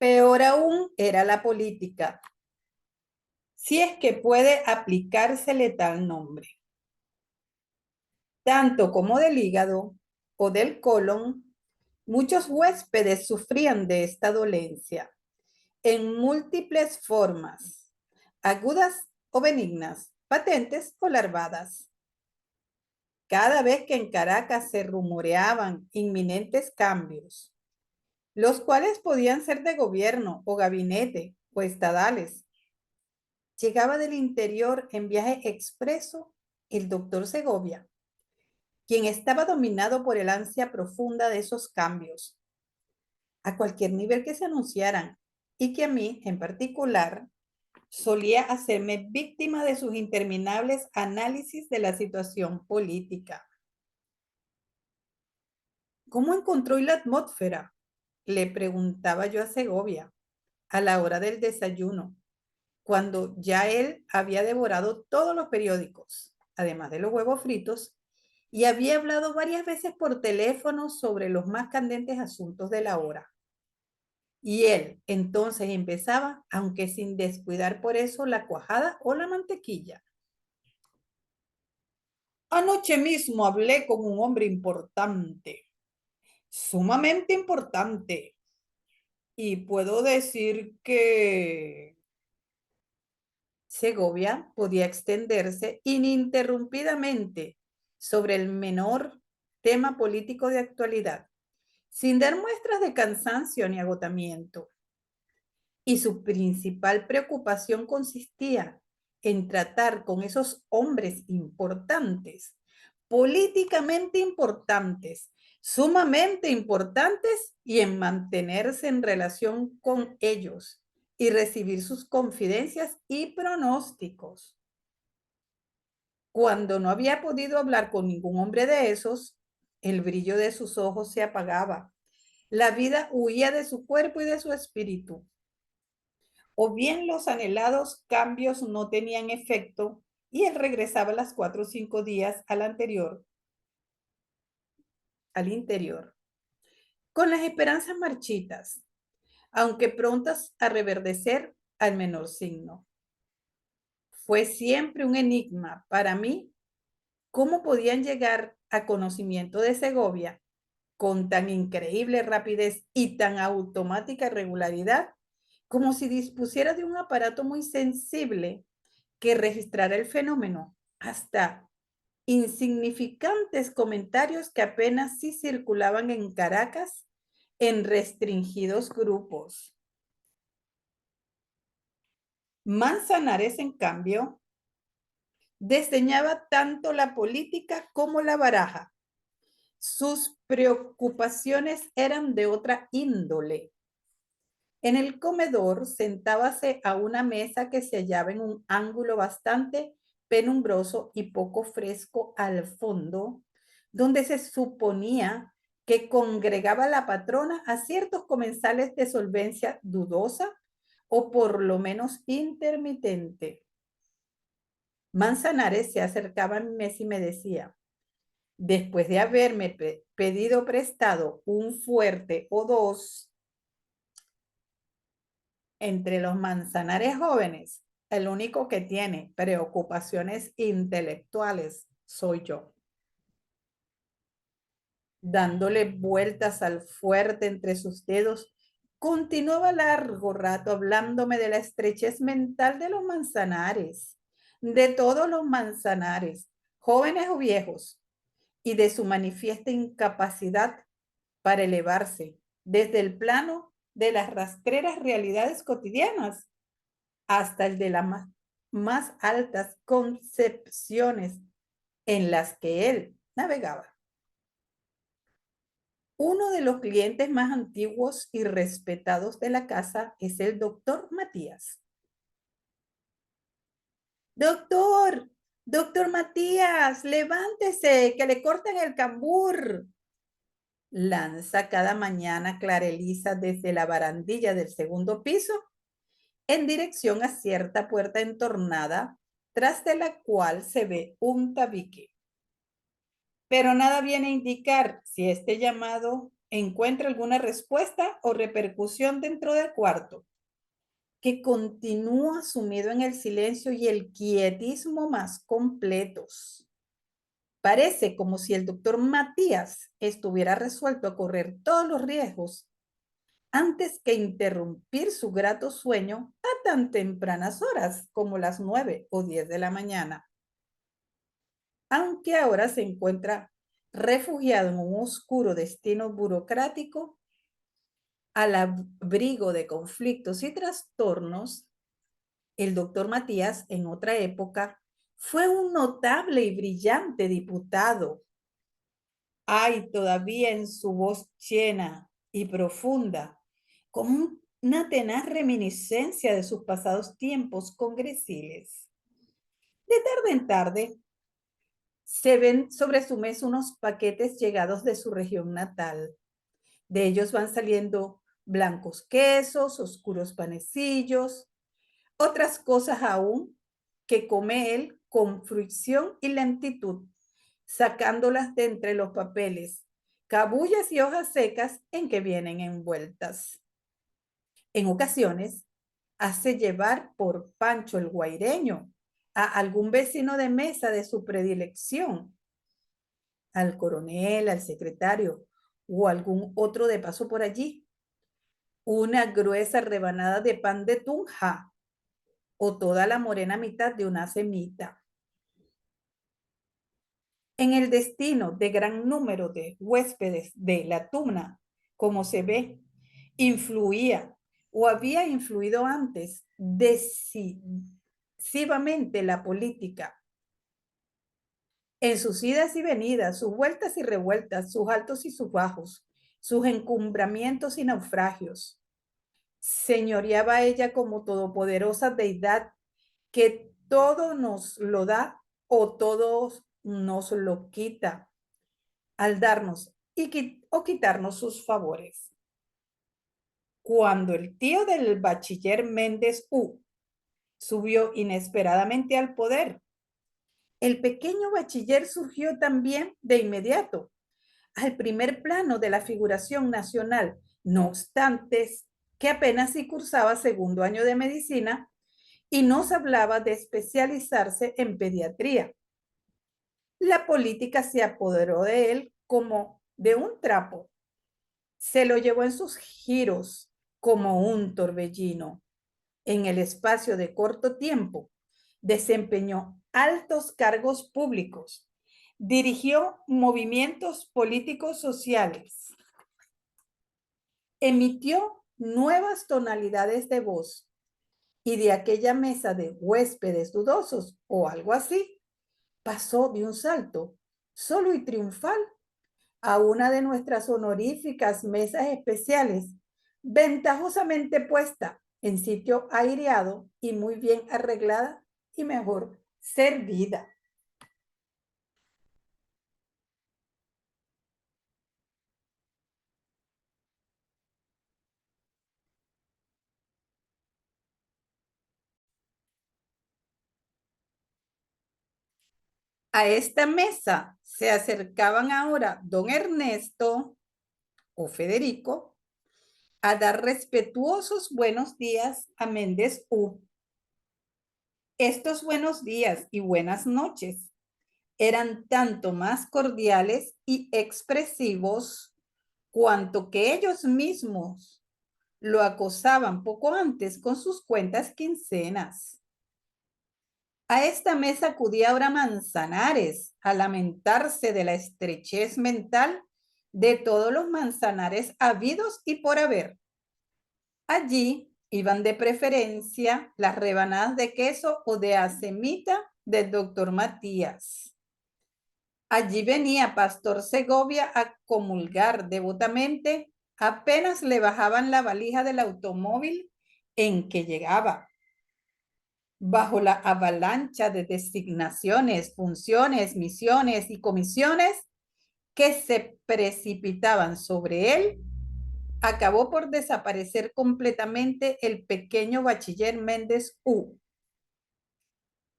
Peor aún era la política, si es que puede aplicársele tal nombre, tanto como del hígado o del colon. Muchos huéspedes sufrían de esta dolencia en múltiples formas, agudas o benignas, patentes o larvadas. Cada vez que en Caracas se rumoreaban inminentes cambios, los cuales podían ser de gobierno o gabinete o estadales, llegaba del interior en viaje expreso el doctor Segovia, quien estaba dominado por el ansia profunda de esos cambios, a cualquier nivel que se anunciaran, y que a mí, en particular, solía hacerme víctima de sus interminables análisis de la situación política. ¿Cómo encontró la atmósfera? Le preguntaba yo a Segovia a la hora del desayuno, cuando ya él había devorado todos los periódicos, además de los huevos fritos, y había hablado varias veces por teléfono sobre los más candentes asuntos de la hora. Y él entonces empezaba, aunque sin descuidar por eso la cuajada o la mantequilla. Anoche mismo hablé con un hombre importante, sumamente importante, y puedo decir que Segovia podía extenderse ininterrumpidamente sobre el menor tema político de actualidad, sin dar muestras de cansancio ni agotamiento. Y su principal preocupación consistía en tratar con esos hombres importantes, políticamente importantes, sumamente importantes, y en mantenerse en relación con ellos y recibir sus confidencias y pronósticos. Cuando no había podido hablar con ningún hombre de esos, el brillo de sus ojos se apagaba. La vida huía de su cuerpo y de su espíritu. O bien los anhelados cambios no tenían efecto y él regresaba a las 4 o 5 días al interior, con las esperanzas marchitas, aunque prontas a reverdecer al menor signo. Fue siempre un enigma para mí cómo podían llegar a conocimiento de Segovia con tan increíble rapidez y tan automática regularidad, como si dispusiera de un aparato muy sensible que registrara el fenómeno, hasta insignificantes comentarios que apenas sí circulaban en Caracas en restringidos grupos. Manzanares, en cambio, desdeñaba tanto la política como la baraja. Sus preocupaciones eran de otra índole. En el comedor sentábase a una mesa que se hallaba en un ángulo bastante penumbroso y poco fresco al fondo, donde se suponía que congregaba la patrona a ciertos comensales de solvencia dudosa o por lo menos intermitente. Manzanares se acercaba a mi mesa y me decía, después de haberme pedido prestado un fuerte o dos, entre los Manzanares jóvenes, el único que tiene preocupaciones intelectuales soy yo. Dándole vueltas al fuerte entre sus dedos, continuaba largo rato hablándome de la estrechez mental de los Manzanares, de todos los Manzanares, jóvenes o viejos, y de su manifiesta incapacidad para elevarse desde el plano de las rastreras realidades cotidianas hasta el de las más altas concepciones en las que él navegaba. Uno de los clientes más antiguos y respetados de la casa es el doctor Matías. Doctor, doctor Matías, levántese, que le corten el cambur. Lanza cada mañana Clara Elisa desde la barandilla del segundo piso en dirección a cierta puerta entornada, tras de la cual se ve un tabique. Pero nada viene a indicar si este llamado encuentra alguna respuesta o repercusión dentro del cuarto, que continúa sumido en el silencio y el quietismo más completos. Parece como si el doctor Matías estuviera resuelto a correr todos los riesgos antes que interrumpir su grato sueño a tan tempranas horas como las 9 o 10 de la mañana. Aunque ahora se encuentra refugiado en un oscuro destino burocrático, al abrigo de conflictos y trastornos, el doctor Matías en otra época fue un notable y brillante diputado. Hay todavía en su voz llena y profunda como una tenaz reminiscencia de sus pasados tiempos congresiles. De tarde en tarde, se ven sobre su mesa unos paquetes llegados de su región natal. De ellos van saliendo blancos quesos, oscuros panecillos, otras cosas aún que come él con fruición y lentitud, sacándolas de entre los papeles, cabullas y hojas secas en que vienen envueltas. En ocasiones, hace llevar por Pancho el Guaireño a algún vecino de mesa de su predilección, al coronel, al secretario o algún otro de paso por allí, una gruesa rebanada de pan de tunja o toda la morena mitad de una semita. En el destino de gran número de huéspedes de la tuna, como se ve, influía o había influido antes decisivamente la política. En sus idas y venidas, sus vueltas y revueltas, sus altos y sus bajos, sus encumbramientos y naufragios. Señoreaba ella como todopoderosa deidad que todo nos lo da o todo nos lo quita al darnos o quitarnos sus favores. Cuando el tío del bachiller Méndez U subió inesperadamente al poder, el pequeño bachiller surgió también de inmediato al primer plano de la figuración nacional, no obstante que apenas si cursaba segundo año de medicina y nos hablaba de especializarse en pediatría. La política se apoderó de él como de un trapo. Se lo llevó en sus giros como un torbellino. En el espacio de corto tiempo, desempeñó altos cargos públicos, dirigió movimientos políticos sociales, emitió nuevas tonalidades de voz y de aquella mesa de huéspedes dudosos o algo así, pasó de un salto solo y triunfal a una de nuestras honoríficas mesas especiales, ventajosamente puesta en sitio aireado y muy bien arreglada y mejor servida. A esta mesa se acercaban ahora don Ernesto o Federico a dar respetuosos buenos días a Méndez U. Estos buenos días y buenas noches eran tanto más cordiales y expresivos cuanto que ellos mismos lo acosaban poco antes con sus cuentas quincenas. A esta mesa acudía ahora Manzanares a lamentarse de la estrechez mental de todos los Manzanares habidos y por haber. Allí iban de preferencia las rebanadas de queso o de acemita del doctor Matías. Allí venía Pastor Segovia a comulgar devotamente, apenas le bajaban la valija del automóvil en que llegaba. Bajo la avalancha de designaciones, funciones, misiones y comisiones que se precipitaban sobre él, acabó por desaparecer completamente el pequeño bachiller Méndez U.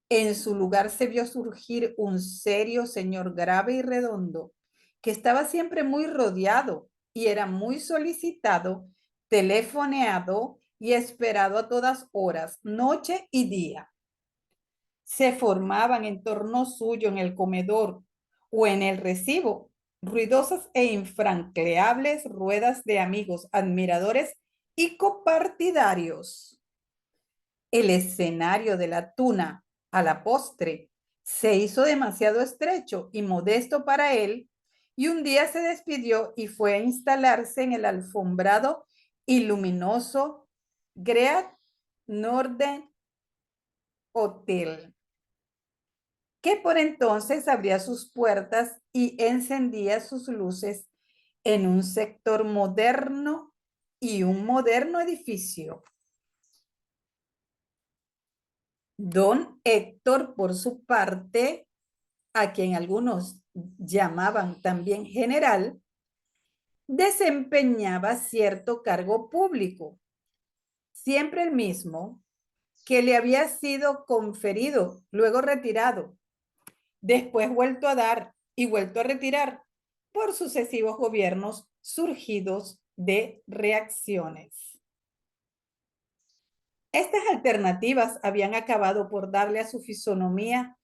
En su lugar se vio surgir un serio señor grave y redondo, que estaba siempre muy rodeado y era muy solicitado, telefoneado y esperado a todas horas, noche y día. Se formaban en torno suyo en el comedor o en el recibo ruidosas e infranqueables ruedas de amigos, admiradores y copartidarios. El escenario de la tuna a la postre se hizo demasiado estrecho y modesto para él, y un día se despidió y fue a instalarse en el alfombrado y luminoso Great Northern Hotel, que por entonces abría sus puertas y encendía sus luces en un sector moderno y un moderno edificio. Don Héctor, por su parte, a quien algunos llamaban también general, desempeñaba cierto cargo público, siempre el mismo, que le había sido conferido, luego retirado, después vuelto a dar y vuelto a retirar por sucesivos gobiernos surgidos de reacciones. Estas alternativas habían acabado por darle a su fisonomía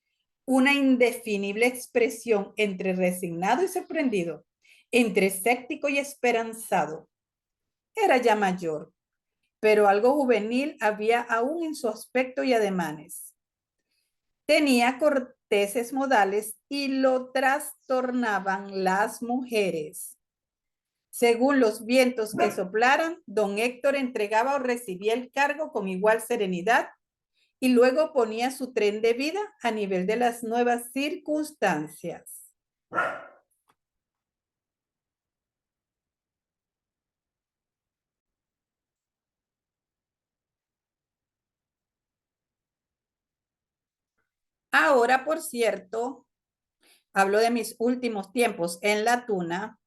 una indefinible expresión entre resignado y sorprendido, entre escéptico y esperanzado. Era ya mayor, pero algo juvenil había aún en su aspecto y ademanes. Tenía corteses modales y lo trastornaban las mujeres. Según los vientos que soplaran, don Héctor entregaba o recibía el cargo con igual serenidad y luego ponía su tren de vida a nivel de las nuevas circunstancias. Ahora, por cierto, hablo de mis últimos tiempos en la tuna,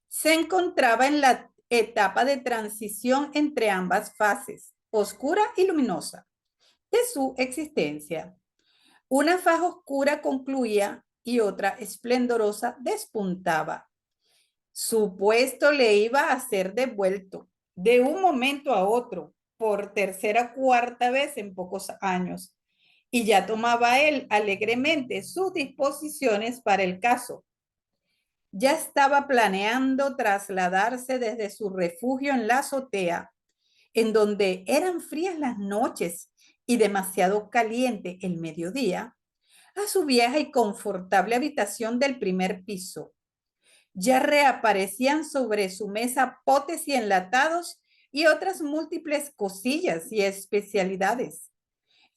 se encontraba en la etapa de transición entre ambas fases, oscura y luminosa, de su existencia. Una faja oscura concluía y otra esplendorosa despuntaba. Su puesto le iba a ser devuelto de un momento a otro, por tercera o cuarta vez en pocos años, y ya tomaba él alegremente sus disposiciones para el caso. Ya estaba planeando trasladarse desde su refugio en la azotea, en donde eran frías las noches y demasiado caliente el mediodía, a su vieja y confortable habitación del primer piso. Ya reaparecían sobre su mesa potes y enlatados y otras múltiples cosillas y especialidades,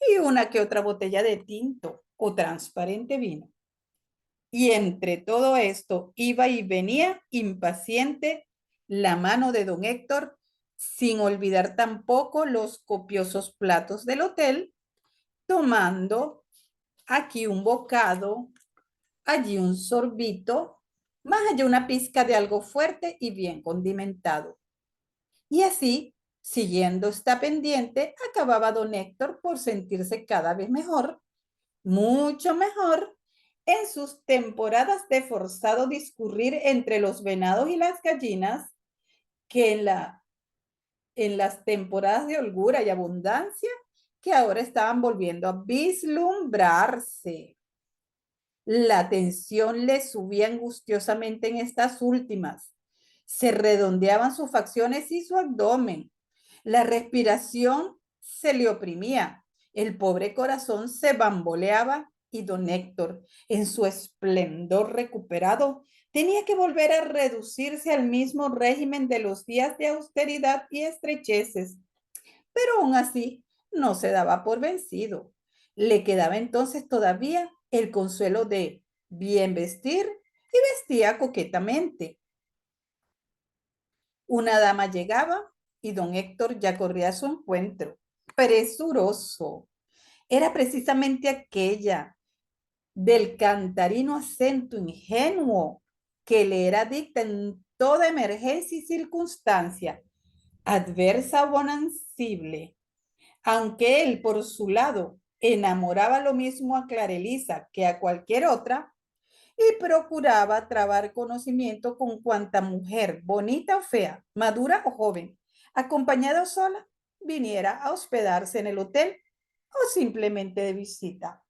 y una que otra botella de tinto o transparente vino. Y entre todo esto iba y venía impaciente la mano de don Héctor, sin olvidar tampoco los copiosos platos del hotel, tomando aquí un bocado, allí un sorbito, más allá una pizca de algo fuerte y bien condimentado. Y así, siguiendo esta pendiente, acababa don Héctor por sentirse cada vez mejor, mucho mejor, en sus temporadas de forzado discurrir entre los venados y las gallinas, que en las temporadas de holgura y abundancia que ahora estaban volviendo a vislumbrarse. La tensión le subía angustiosamente en estas últimas. Se redondeaban sus facciones y su abdomen. La respiración se le oprimía. El pobre corazón se bamboleaba y don Héctor, en su esplendor recuperado, tenía que volver a reducirse al mismo régimen de los días de austeridad y estrecheces. Pero aún así no se daba por vencido. Le quedaba entonces todavía el consuelo de bien vestir y vestía coquetamente. Una dama llegaba y don Héctor ya corría a su encuentro, presuroso. Era precisamente aquella del cantarino acento ingenuo que le era dicta en toda emergencia y circunstancia, adversa o bonancible. Aunque él, por su lado, enamoraba lo mismo a Clarelisa que a cualquier otra, y procuraba trabar conocimiento con cuanta mujer, bonita o fea, madura o joven, acompañada o sola, viniera a hospedarse en el hotel o simplemente de visita.